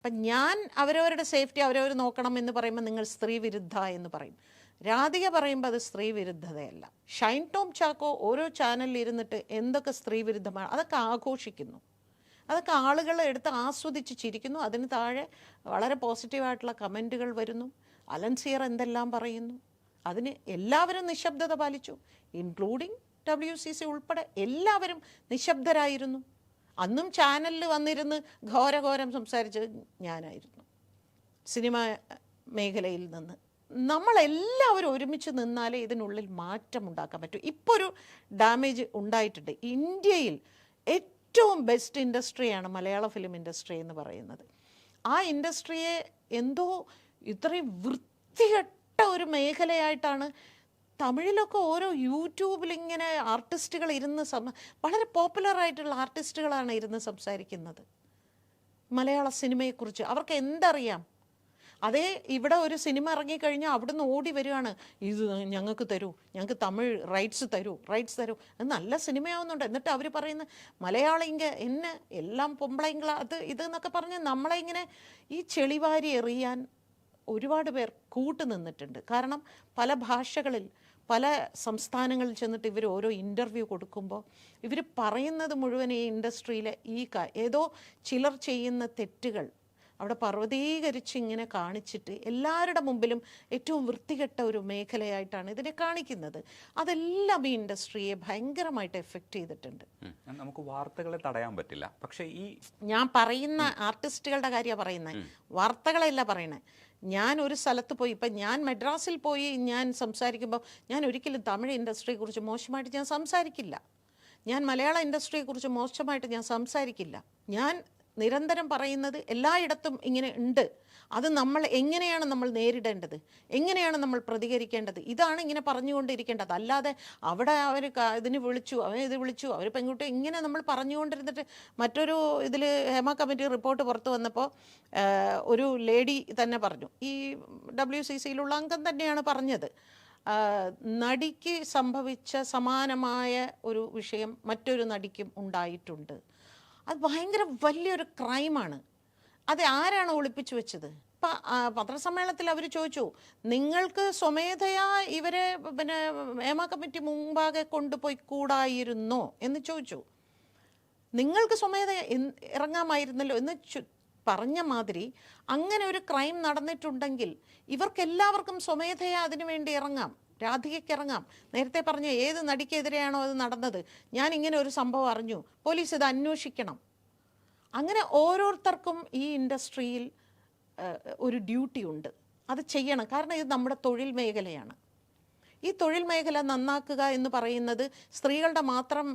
അപ്പം ഞാൻ അവരവരുടെ സേഫ്റ്റി അവരവർ നോക്കണം എന്ന് പറയുമ്പോൾ നിങ്ങൾ സ്ത്രീ വിരുദ്ധ എന്ന് പറയും. രാധിക പറയുമ്പോൾ അത് സ്ത്രീ വിരുദ്ധതയല്ല. ഷൈൻ ടോം ചാക്കോ ഓരോ ചാനലിൽ ഇരുന്നിട്ട് എന്തൊക്കെ സ്ത്രീ വിരുദ്ധമാണ് അതൊക്കെ ആഘോഷിക്കുന്നു, അതൊക്കെ ആളുകൾ എടുത്ത് ആസ്വദിച്ച് ചിരിക്കുന്നു. അതിന് താഴെ വളരെ പോസിറ്റീവായിട്ടുള്ള കമൻറ്റുകൾ വരുന്നു. അലൻസിയർ എന്തെല്ലാം പറയുന്നു, അതിന് എല്ലാവരും നിശബ്ദത പാലിച്ചു, ഇൻക്ലൂഡിങ് WCC ഉൾപ്പെടെ എല്ലാവരും നിശബ്ദരായിരുന്നു. അന്നും ചാനലിൽ വന്നിരുന്ന് ഘോരഘോരം സംസാരിച്ചത് ഞാനായിരുന്നു. സിനിമ മേഖലയിൽ നിന്ന് നമ്മളെല്ലാവരും ഒരുമിച്ച് നിന്നാലേ ഇതിനുള്ളിൽ മാറ്റം ഉണ്ടാക്കാൻ പറ്റൂ. ഇപ്പോൾ ഒരു ഡാമേജ് ഉണ്ടായിട്ടുണ്ട്. ഇന്ത്യയിൽ ഏറ്റവും ബെസ്റ്റ് ഇൻഡസ്ട്രിയാണ് മലയാള ഫിലിം ഇൻഡസ്ട്രി എന്ന് പറയുന്നത്. ആ ഇൻഡസ്ട്രിയെ എന്തോ ഇത്രയും വൃത്തികെട്ട ഒരു മേഖലയായിട്ടാണ് തമിഴിലൊക്കെ ഓരോ യൂട്യൂബിൽ ഇങ്ങനെ ആർട്ടിസ്റ്റുകൾ ഇരുന്ന് വളരെ പോപ്പുലറായിട്ടുള്ള ആർട്ടിസ്റ്റുകളാണ് ഇരുന്ന് സംസാരിക്കുന്നത് മലയാള സിനിമയെക്കുറിച്ച്. അവർക്ക് എന്തറിയാം? അതേ ഇവിടെ ഒരു സിനിമ ഇറങ്ങിക്കഴിഞ്ഞാൽ അവിടുന്ന് ഓടി വരികയാണ്, ഇത് ഞങ്ങൾക്ക് തരൂ, ഞങ്ങൾക്ക് തമിഴ് റൈറ്റ്സ് തരൂ. അത് നല്ല സിനിമയാവുന്നുണ്ട്. എന്നിട്ട് അവർ പറയുന്ന മലയാളിങ്ക എന്നെ എല്ലാം പൊമ്പളെങ്കില അത് ഇതെന്നൊക്കെ പറഞ്ഞ് നമ്മളെ ഇങ്ങനെ ഈ ചെളിവാരി എറിയാൻ ഒരുപാട് പേർ കൂട്ടുനിന്നിട്ടുണ്ട്. കാരണം പല ഭാഷകളിൽ പല സംസ്ഥാനങ്ങളിൽ ചെന്നിട്ട് ഇവർ ഓരോ ഇൻ്റർവ്യൂ കൊടുക്കുമ്പോൾ ഇവർ പറയുന്നത് മുഴുവൻ ഈ ഇൻഡസ്ട്രിയിലെ ഏതോ ചിലർ ചെയ്യുന്ന തെറ്റുകൾ അവിടെ പർവ്വതീകരിച്ച് ഇങ്ങനെ കാണിച്ചിട്ട് എല്ലാവരുടെ മുമ്പിലും ഏറ്റവും വൃത്തികെട്ട ഒരു മേഖലയായിട്ടാണ് ഇതിനെ കാണിക്കുന്നത്. അതെല്ലാം ഈ ഇൻഡസ്ട്രിയെ ഭയങ്കരമായിട്ട് എഫക്റ്റ് ചെയ്തിട്ടുണ്ട്. നമുക്ക് വാർത്തകളെ തടയാൻ പറ്റില്ല. പക്ഷേ ഈ ഞാൻ പറയുന്ന ആർട്ടിസ്റ്റുകളുടെ കാര്യമാണ് പറയുന്നത്, വാർത്തകളല്ല പറയണേ. ഞാൻ ഒരു സ്ഥലത്ത് പോയി, ഇപ്പം ഞാൻ മദ്രാസിൽ പോയി ഞാൻ സംസാരിക്കുമ്പോൾ ഞാൻ ഒരിക്കലും തമിഴ് ഇൻഡസ്ട്രിയെക്കുറിച്ച് മോശമായിട്ട് ഞാൻ സംസാരിക്കില്ല. ഞാൻ മലയാള ഇൻഡസ്ട്രിയെക്കുറിച്ച് മോശമായിട്ട് ഞാൻ സംസാരിക്കില്ല. ഞാൻ നിരന്തരം പറയുന്നത് എല്ലായിടത്തും ഇങ്ങനെ ഉണ്ട്. അത് എങ്ങനെയാണ് നമ്മൾ നേരിടേണ്ടത്, എങ്ങനെയാണ് നമ്മൾ പ്രതികരിക്കേണ്ടത്, ഇതാണ് ഇങ്ങനെ പറഞ്ഞുകൊണ്ടിരിക്കേണ്ടത്. അല്ലാതെ അവിടെ അവർ ഇതിന് വിളിച്ചു, ഇത് വിളിച്ചു, അവർ പെൺകുട്ടി ഇങ്ങനെ നമ്മൾ പറഞ്ഞുകൊണ്ടിരുന്നിട്ട്. മറ്റൊരു ഇതിൽ ഹേമ കമ്മിറ്റി റിപ്പോർട്ട് പുറത്തു വന്നപ്പോൾ ഒരു ലേഡി തന്നെ പറഞ്ഞു, ഈ WCCയിലുള്ള അംഗം തന്നെയാണ് പറഞ്ഞത്, നടിക്ക് സംഭവിച്ച സമാനമായ ഒരു വിഷയം മറ്റൊരു നടിക്കും ഉണ്ടായിട്ടുണ്ട്. അത് ഭയങ്കര വലിയൊരു ക്രൈമാണ്. അത് ആരാണ് ഒളിപ്പിച്ചു വെച്ചത്? ഇപ്പം പത്രസമ്മേളനത്തിൽ അവർ ചോദിച്ചു, നിങ്ങൾക്ക് സ്വമേധയാ ഇവരെ ഹേമ കമ്മിറ്റി മുമ്പാകെ കൊണ്ടുപോയി കൂടായിരുന്നോ എന്ന് ചോദിച്ചു. നിങ്ങൾക്ക് സ്വമേധയാ ഇറങ്ങാമായിരുന്നല്ലോ എന്ന് പറഞ്ഞ മാതിരി അങ്ങനെ ഒരു ക്രൈം നടന്നിട്ടുണ്ടെങ്കിൽ ഇവർക്കെല്ലാവർക്കും സ്വമേധയാ അതിനു വേണ്ടി ഇറങ്ങാം. രാധികയ്ക്ക് ഇറങ്ങാം. നേരത്തെ പറഞ്ഞ ഏത് നടിക്കെതിരെയാണോ അത് നടന്നത്, ഞാൻ ഇങ്ങനെ ഒരു സംഭവം അറിഞ്ഞു, പോലീസ് ഇത് അന്വേഷിക്കണം. അങ്ങനെ ഓരോരുത്തർക്കും ഈ ഇൻഡസ്ട്രിയിൽ ഒരു ഡ്യൂട്ടി ഉണ്ട്, അത് ചെയ്യണം. കാരണം ഇത് നമ്മുടെ തൊഴിൽ മേഖലയാണ്. ഈ തൊഴിൽ മേഖല നന്നാക്കുക എന്ന് പറയുന്നത് സ്ത്രീകളുടെ മാത്രം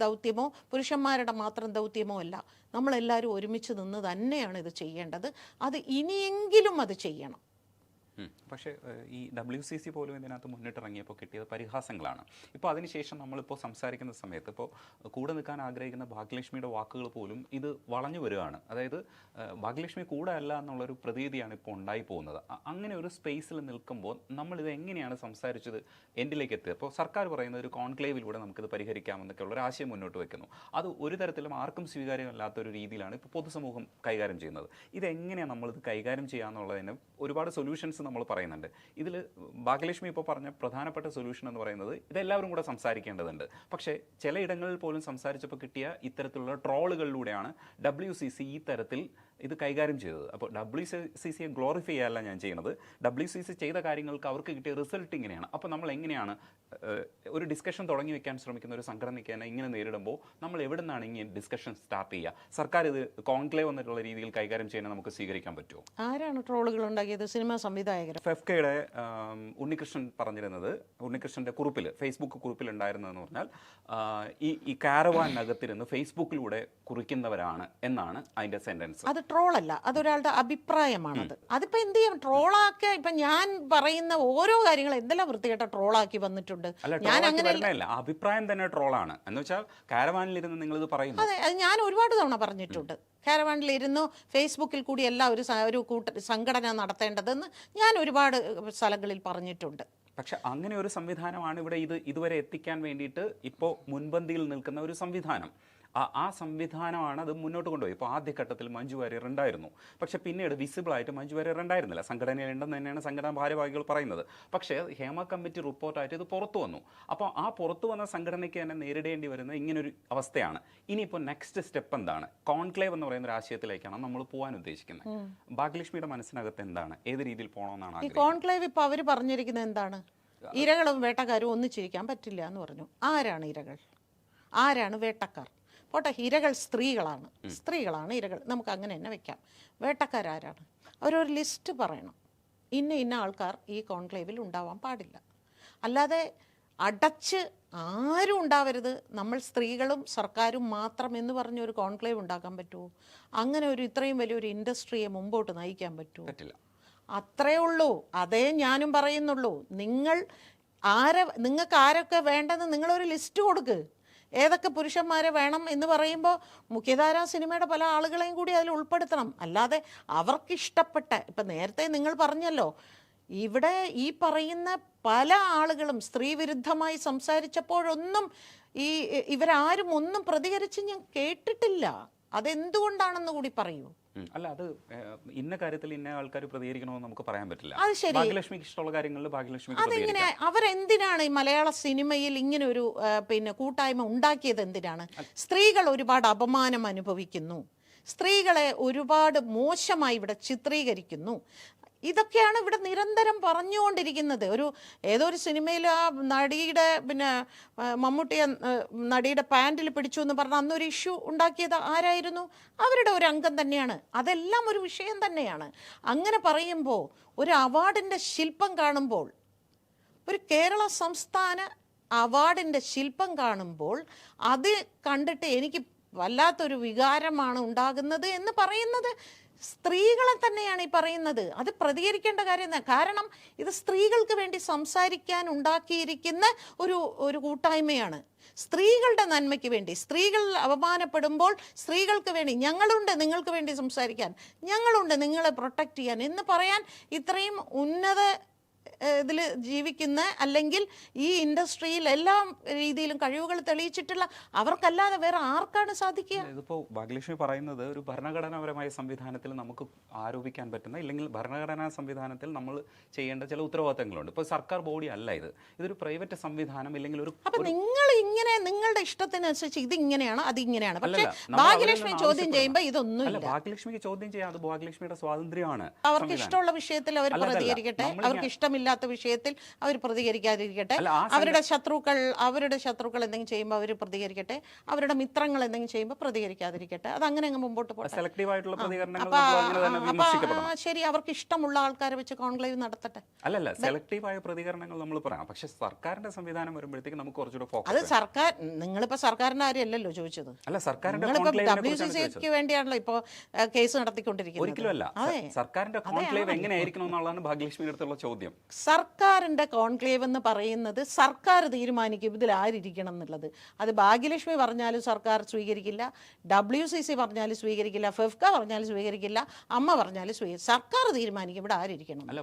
ദൗത്യമോ പുരുഷന്മാരുടെ മാത്രം ദൗത്യമോ അല്ല. നമ്മളെല്ലാവരും ഒരുമിച്ച് നിന്ന് തന്നെയാണ് ഇത് ചെയ്യേണ്ടത്. അത് ഇനിയെങ്കിലും അത് ചെയ്യണം. പക്ഷേ ഈ WCC പോലും ഇതിനകത്ത് മുന്നിട്ടിറങ്ങിയപ്പോൾ കിട്ടിയത് പരിഹാസങ്ങളാണ്. ഇപ്പോൾ അതിനുശേഷം നമ്മളിപ്പോൾ സംസാരിക്കുന്ന സമയത്ത് ഇപ്പോൾ കൂടെ നിൽക്കാൻ ആഗ്രഹിക്കുന്ന ഭാഗ്യലക്ഷ്മിയുടെ വാക്കുകൾ പോലും ഇത് വളഞ്ഞു വരികയാണ്. അതായത് ഭാഗ്യലക്ഷ്മി കൂടെ അല്ല എന്നുള്ളൊരു പ്രതീതിയാണ് ഇപ്പോൾ ഉണ്ടായി പോകുന്നത്. അങ്ങനെ ഒരു സ്പേസിൽ നിൽക്കുമ്പോൾ നമ്മളിത് എങ്ങനെയാണ് സംസാരിച്ചത് എൻഡിലേക്ക് എത്തിയത്? ഇപ്പോൾ സർക്കാർ പറയുന്ന ഒരു കോൺക്ലേവിലൂടെ നമുക്കിത് പരിഹരിക്കാമെന്നൊക്കെയുള്ള ഒരു ആശയം മുന്നോട്ട് വെക്കുന്നു. അത് ഒരു തരത്തിലും ആർക്കും സ്വീകാര്യമല്ലാത്തൊരു രീതിയിലാണ് ഇപ്പോൾ പൊതുസമൂഹം കൈകാര്യം ചെയ്യുന്നത്. ഇതെങ്ങനെയാണ് നമ്മളിത് കൈകാര്യം ചെയ്യാന്നുള്ളതിന് ഒരുപാട് സൊല്യൂഷൻസ് നമ്മൾ പറയുന്നുണ്ട്. ഇതിൽ ഭാഗ്യലക്ഷ്മി ഇപ്പോൾ പറഞ്ഞ പ്രധാനപ്പെട്ട സൊല്യൂഷൻ എന്ന് പറയുന്നത് ഇതെല്ലാവരും കൂടെ സംസാരിക്കേണ്ടതുണ്ട്. പക്ഷേ ചിലയിടങ്ങളിൽ പോലും സംസാരിച്ചപ്പോൾ കിട്ടിയ ഇത്തരത്തിലുള്ള ട്രോളുകളിലൂടെയാണ് WCC ഈ തരത്തിൽ ഇത് കൈകാര്യം ചെയ്തത്. അപ്പോൾ WCCയെ ഗ്ലോറിഫൈ ചെയ്യല്ല ഞാൻ ചെയ്യുന്നത്. WCC ചെയ്ത കാര്യങ്ങൾക്ക് അവർക്ക് കിട്ടിയ റിസൾട്ട് ഇങ്ങനെയാണ്. അപ്പോൾ നമ്മൾ എങ്ങനെയാണ് ഒരു ഡിസ്കഷൻ തുടങ്ങി വെക്കാൻ ശ്രമിക്കുന്ന ഒരു സംഘടനയ്ക്ക് തന്നെ ഇങ്ങനെ നേരിടുമ്പോൾ നമ്മൾ എവിടെ നിന്നാണ് ഇങ്ങനെ ഡിസ്കഷൻ സ്റ്റാർട്ട് ചെയ്യുക? സർക്കാർ ഇത് കോൺക്ലേവ് എന്നുള്ള രീതിയിൽ കൈകാര്യം ചെയ്യാൻ നമുക്ക് സ്വീകരിക്കാൻ പറ്റുമോ? ആരാണ് ട്രോളുകൾ ഉണ്ടാക്കിയത്? സിനിമാ സംവിധായകർ. FFKയുടെ ഉണ്ണികൃഷ്ണൻ പറഞ്ഞിരുന്നത്, ഉണ്ണികൃഷ്ണൻ്റെ കുറിപ്പിൽ, ഫേസ്ബുക്ക് കുറിപ്പിൽ ഉണ്ടായിരുന്നതെന്ന് പറഞ്ഞാൽ ഈ കാരവാനകത്തിരുന്ന് ഫേസ്ബുക്കിലൂടെ കുറിക്കുന്നവരാണ് എന്നാണ് അതിൻ്റെ സെൻറ്റൻസ്. അത് ട്രോളല്ല, അതൊരാളുടെ അഭിപ്രായമാണത്. അതിപ്പോൾ എന്ത് ചെയ്യാം? ട്രോളാക്കി ഇപ്പം ഞാൻ പറയുന്ന ഓരോ കാര്യങ്ങളും എന്തെല്ലാം വൃത്തികെട്ട ട്രോളാക്കി വന്നിട്ടുണ്ട്. ഞാൻ അങ്ങനെയല്ല, അഭിപ്രായം തന്നെ ട്രോളാണ് എന്ന് വെച്ചാൽ കാരവാനിലിരുന്ന് നിങ്ങളിത് പറയുന്നു. അതെ, അത് ഞാൻ ഒരുപാട് തവണ പറഞ്ഞിട്ടുണ്ട്. കാരവാനിലിരുന്നു ഫേസ്ബുക്കിൽ കൂടി എല്ലാ ഒരു സംഘടന നടത്തേണ്ടതെന്ന് ഞാൻ ഒരുപാട് സ്ഥലങ്ങളിൽ പറഞ്ഞിട്ടുണ്ട്. പക്ഷെ അങ്ങനെ ഒരു സംവിധാനമാണ് ഇവിടെ ഇതുവരെ എത്തിക്കാൻ വേണ്ടിയിട്ട് ഇപ്പോൾ മുൻപന്തിയിൽ നിൽക്കുന്ന ഒരു സംവിധാനം. ആ സംവിധാനമാണ് അത് മുന്നോട്ട് കൊണ്ടുപോയി. ഇപ്പോൾ ആദ്യഘട്ടത്തിൽ മഞ്ജു വാര്യർ ഉണ്ടായിരുന്നു, പക്ഷെ പിന്നീട് വിസിബിളായിട്ട് മഞ്ജു വാര്യർ ഉണ്ടായിരുന്നില്ല. സംഘടനയിലുണ്ടെന്ന് തന്നെയാണ് സംഘടനാ ഭാരവാഹികൾ പറയുന്നത്. പക്ഷേ ഹേമ കമ്മിറ്റി റിപ്പോർട്ടായിട്ട് ഇത് പുറത്തു വന്നു. അപ്പോൾ ആ പുറത്തു വന്ന സംഘടനയ്ക്ക് തന്നെ നേരിടേണ്ടി വരുന്ന ഇങ്ങനൊരു അവസ്ഥയാണ്. ഇനിയിപ്പോൾ നെക്സ്റ്റ് സ്റ്റെപ്പ് എന്താണ്? കോൺക്ലേവ് എന്ന് പറയുന്ന ഒരു ആശയത്തിലേക്കാണ് നമ്മൾ പോകാൻ ഉദ്ദേശിക്കുന്നത്. ഭാഗ്യലക്ഷ്മിയുടെ മനസ്സിനകത്ത് എന്താണ്, ഏത് രീതിയിൽ പോകണമെന്നാണ് ഈ ആഗ്രഹിക്കുന്നത്? കോൺക്ലേവ് ഇപ്പോൾ അവർ പറഞ്ഞിരിക്കുന്നത് എന്താണ്? ഇരകളും വേട്ടക്കാരും ഒന്നിച്ചിരിക്കാൻ പറ്റില്ല എന്ന് പറഞ്ഞു. ആരാണ് ഇരകൾ, ആരാണ് വേട്ടക്കാർ? പോട്ടെ, ഇരകൾ സ്ത്രീകളാണ് ഇരകൾ, നമുക്ക് അങ്ങനെ തന്നെ വെക്കാം. വേട്ടക്കാരാരാണ്? അവരൊരു ലിസ്റ്റ് പറയണം. ഇന്ന ആൾക്കാർ ഈ കോൺക്ലേവിൽ ഉണ്ടാവാൻ പാടില്ല. അല്ലാതെ അടച്ച് ആരും ഉണ്ടാവരുത്, നമ്മൾ സ്ത്രീകളും സർക്കാരും മാത്രം എന്ന് പറഞ്ഞൊരു കോൺക്ലേവ് ഉണ്ടാക്കാൻ പറ്റുമോ? അങ്ങനെ ഒരു ഇത്രയും വലിയൊരു ഇൻഡസ്ട്രിയെ മുമ്പോട്ട് നയിക്കാൻ പറ്റുമോ? പറ്റില്ല. അത്രേ ഉള്ളൂ. അതേ ഞാനും പറയുന്നുള്ളൂ. നിങ്ങൾക്ക് ആരൊക്കെ വേണ്ടെന്ന് നിങ്ങളൊരു ലിസ്റ്റ് കൊടുക്ക്. ഏതൊക്കെ പുരുഷന്മാരെ വേണം എന്ന് പറയുമ്പോൾ മുഖ്യധാര സിനിമയുടെ പല ആളുകളെയും കൂടി അതിൽ ഉൾപ്പെടുത്തണം. അല്ലാതെ അവർക്കിഷ്ടപ്പെട്ട, ഇപ്പം നേരത്തെ നിങ്ങൾ പറഞ്ഞല്ലോ, ഇവിടെ ഈ പറയുന്ന പല ആളുകളും സ്ത്രീ വിരുദ്ധമായി സംസാരിച്ചപ്പോഴൊന്നും ഇവരാരും ഒന്നും പ്രതികരിച്ച് ഞാൻ കേട്ടിട്ടില്ല. അതെന്തുകൊണ്ടാണെന്ന് കൂടി പറയൂ. അല്ല, അത് ഇന്ന കാര്യത്തിൽ ഇന്ന ആൾക്കാർ പ്രതികരിക്കണമെന്ന് നമുക്ക് പറയാൻ പറ്റില്ല. അത് ശരി. ഭാഗ്യലക്ഷ്മിക്ക് ഇഷ്ടമുള്ള കാര്യങ്ങളിൽ ഭാഗ്യലക്ഷ്മിക്ക് അതെങ്ങനെ? അവരെന്തിനാണ് ഈ മലയാള സിനിമയിൽ ഇങ്ങനെ ഒരു കൂട്ടായ്മ ഉണ്ടാക്കിയത്? എന്തിനാണ്? സ്ത്രീകൾ ഒരുപാട് അപമാനം അനുഭവിക്കുന്നു, സ്ത്രീകളെ ഒരുപാട് മോശമായി ഇവിടെ ചിത്രീകരിക്കുന്നു. ഇതൊക്കെയാണ് ഇവിടെ നിരന്തരം പറഞ്ഞുകൊണ്ടിരിക്കുന്നത്. ഏതോ ഒരു സിനിമയിൽ ആ നടിയുടെ മമ്മൂട്ടിയെ നടിയുടെ പാൻറ്റിൽ പിടിച്ചു എന്ന് പറഞ്ഞാൽ അന്നൊരു ഇഷ്യൂ ഉണ്ടാക്കിയത് ആരായിരുന്നു? അവരുടെ ഒരു അംഗം തന്നെയാണ്. അതെല്ലാം ഒരു വിഷയം തന്നെയാണ്. അങ്ങനെ പറയുമ്പോൾ ഒരു അവാർഡിൻ്റെ ശില്പം കാണുമ്പോൾ, ഒരു കേരള സംസ്ഥാന അവാർഡിൻ്റെ ശില്പം കാണുമ്പോൾ അത് കണ്ടിട്ട് എനിക്ക് വല്ലാത്തൊരു വികാരമാണ് ഉണ്ടാകുന്നത് എന്ന് പറയുന്നത് സ്ത്രീകളെ തന്നെയാണ് ഈ പറയുന്നത്. അത് പ്രതികരിക്കേണ്ട കാര്യം. കാരണം ഇത് സ്ത്രീകൾക്ക് വേണ്ടി സംസാരിക്കാൻ ഉണ്ടാക്കിയിരിക്കുന്ന ഒരു കൂട്ടായ്മയാണ്. സ്ത്രീകളുടെ നന്മയ്ക്ക് വേണ്ടി, സ്ത്രീകൾ അപമാനപ്പെടുമ്പോൾ സ്ത്രീകൾക്ക് വേണ്ടി ഞങ്ങളുണ്ട്, നിങ്ങൾക്ക് വേണ്ടി സംസാരിക്കാൻ ഞങ്ങളുണ്ട്, നിങ്ങളെ പ്രൊട്ടക്റ്റ് ചെയ്യാൻ എന്ന് പറയാൻ ഇത്രയും ഉന്നത ഇതിൽ ജീവിക്കുന്ന, അല്ലെങ്കിൽ ഈ ഇൻഡസ്ട്രിയിൽ എല്ലാ രീതിയിലും കഴിവുകൾ തെളിയിച്ചിട്ടുള്ള അവർക്കല്ലാതെ വേറെ ആർക്കാണ് സാധിക്കുക? ഇതിപ്പോൾ ഭാഗ്യലക്ഷ്മി പറയുന്നത് ഒരു ഭരണഘടനാപരമായ സംവിധാനത്തിൽ നമുക്ക് ആരോപിക്കാൻ പറ്റുന്ന, ഇല്ലെങ്കിൽ ഭരണഘടനാ സംവിധാനത്തിൽ നമ്മൾ ചെയ്യേണ്ട ചില ഉത്തരവാദിത്തങ്ങളുണ്ട്. ഇപ്പോൾ സർക്കാർ ബോഡി അല്ല ഇതൊരു പ്രൈവറ്റ് സംവിധാനം, ഇല്ലെങ്കിൽ ഒരു. അപ്പൊ നിങ്ങൾ ഇങ്ങനെ നിങ്ങളുടെ ഇഷ്ടത്തിനനുസരിച്ച് ഇത് ഇങ്ങനെയാണ് അത് ഇങ്ങനെയാണ്. പക്ഷേ ഭാഗ്യലക്ഷ്മി ചോദ്യം ചെയ്യുമ്പോൾ ഇതൊന്നും ഇല്ല. ഭാഗ്യലക്ഷ്മിക്ക് ചോദ്യം ചെയ്യാം, അത് ഭാഗ്യലക്ഷ്മിയുടെ സ്വാതന്ത്ര്യമാണ്. അവർക്ക് ഇഷ്ടമുള്ള വിഷയത്തിൽ അവർ പ്രതികരിക്കട്ടെ, അവർക്ക് ഇഷ്ടമില്ലാത്ത വിഷയത്തിൽ അവർ പ്രതികരിക്കാതിരിക്കട്ടെ. അവരുടെ ശത്രുക്കൾ എന്തെങ്കിലും ചെയ്യുമ്പോൾ അവർ പ്രതികരിക്കട്ടെ, അവരുടെ മിത്രങ്ങൾ എന്തെങ്കിലും ചെയ്യുമ്പോൾ പ്രതികരിക്കാതിരിക്കട്ടെ. അത് അങ്ങനെ അങ്ങ് മുമ്പോട്ട് പോകട്ടെ. ശരി, അവർക്ക് ഇഷ്ടമുള്ള ആൾക്കാരെ വെച്ച് കോൺക്ലേവ് നടത്തട്ടെ. അല്ലല്ല, സെലക്റ്റീവായ പ്രതികരണങ്ങൾ നമ്മൾ പറയാം. പക്ഷെ സർക്കാരിന്റെ സംവിധാനം വരുമ്പോഴത്തേക്ക് നമുക്ക് കുറച്ചുകൂടെ ഫോക്കസ്. അത് സർക്കാർ, നിങ്ങളിപ്പോ സർക്കാരിന്റെ കാര്യമല്ലല്ലോ ചോദിച്ചത്. അല്ല, സർക്കാരിന്റെ WCCക്ക് വേണ്ടിയാണല്ലോ ഇപ്പോ കേസ് നടത്തിക്കൊണ്ടിരിക്കുന്നത്. ഒരിക്കലുമല്ല. സർക്കാരിന്റെ കോൺക്ലേവ് എങ്ങനെയായിരിക്കണം എന്നുള്ളതാണ് ഭാഗ്യലക്ഷ്മിയുടെ അടുത്തുള്ള ചോദ്യം. സർക്കാരിൻ്റെ കോൺക്ലേവ് എന്ന് പറയുന്നത് സർക്കാർ തീരുമാനിക്കും ഇതിൽ ആരിക്കണം എന്നുള്ളത്. അത് ഭാഗ്യലക്ഷ്മി പറഞ്ഞാലും സർക്കാർ സ്വീകരിക്കില്ല, WCC പറഞ്ഞാലും സ്വീകരിക്കില്ല, ഫെഫ്ക പറഞ്ഞാലും സ്വീകരിക്കില്ല, അമ്മ പറഞ്ഞാലും സ്വീകരിക്കും. സർക്കാർ തീരുമാനിക്കും ഇവിടെ ആരിക്കണം.